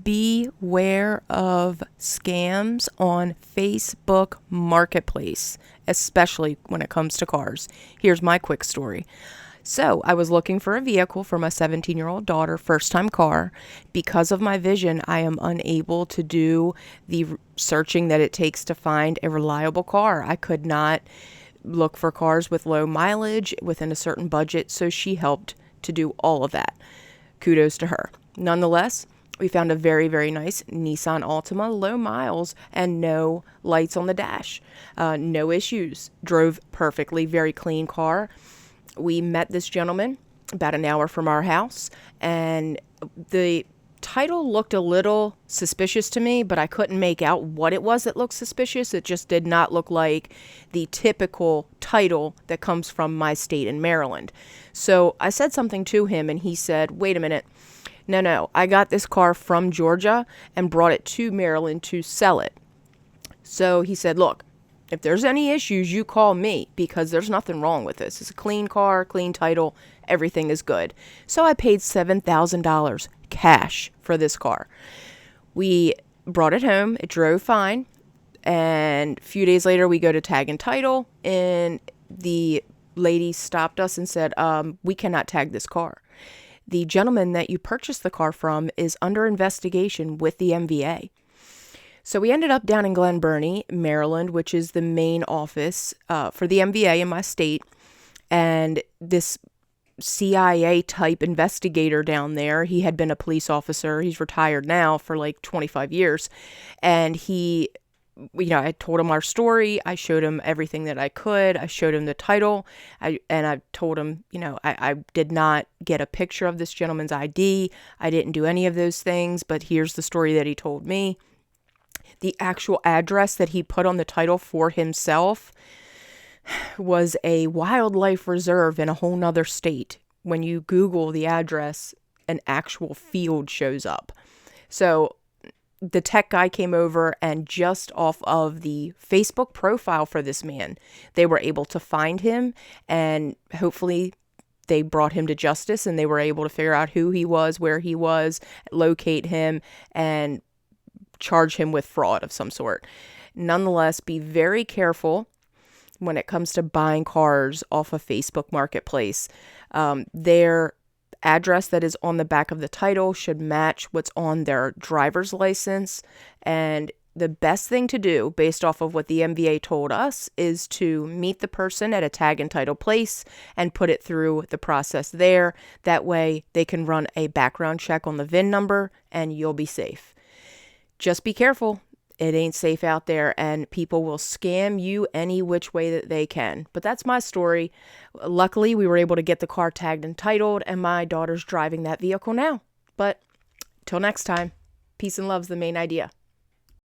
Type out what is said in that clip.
beware of scams on Facebook Marketplace, especially when it comes to cars. Here's my quick story. So I was looking for a vehicle for my 17-year-old daughter, first-time car. Because of my vision, I am unable to do the searching that it takes to find a reliable car. I could not look for cars with low mileage within a certain budget, so she helped to do all of that. Kudos to her. Nonetheless, we found a very, very nice Nissan Altima, low miles and no lights on the dash. No issues. Drove perfectly, very clean car. We met this gentleman about an hour from our house, and the title looked a little suspicious to me, but I couldn't make out what it was that looked suspicious. It just did not look like the typical title that comes from my state in Maryland. So I said something to him, and he said, wait a minute. No, I got this car from Georgia and brought it to Maryland to sell it. So he said, look, if there's any issues, you call me, because there's nothing wrong with this. It's a clean car, clean title, everything is good. So I paid $7,000 cash for this car. We brought it home. It drove fine. And a few days later, we go to tag and title, and the lady stopped us and said, we cannot tag this car. The gentleman that you purchased the car from is under investigation with the MVA. So we ended up down in Glen Burnie, Maryland, which is the main office for the MVA in my state. And this CIA type investigator down there, he had been a police officer. He's retired now for like 25 years. And he, I told him our story. I showed him everything that I could. I showed him the title. I told him, I did not get a picture of this gentleman's ID. I didn't do any of those things, but here's the story that he told me. The actual address that he put on the title for himself was a wildlife reserve in a whole nother state. When you Google the address, an actual field shows up. So the tech guy came over, and just off of the Facebook profile for this man, they were able to find him, and hopefully they brought him to justice, and they were able to figure out who he was, where he was, locate him, and charge him with fraud of some sort. Nonetheless, be very careful when it comes to buying cars off of Facebook Marketplace. Their address that is on the back of the title should match what's on their driver's license. And the best thing to do, based off of what the MVA told us, is to meet the person at a tag and title place and put it through the process there. That way they can run a background check on the VIN number, and you'll be safe. Just be careful. It ain't safe out there, and people will scam you any which way that they can. But that's my story. Luckily, we were able to get the car tagged and titled, and my daughter's driving that vehicle now. But till next time, peace and love's the main idea.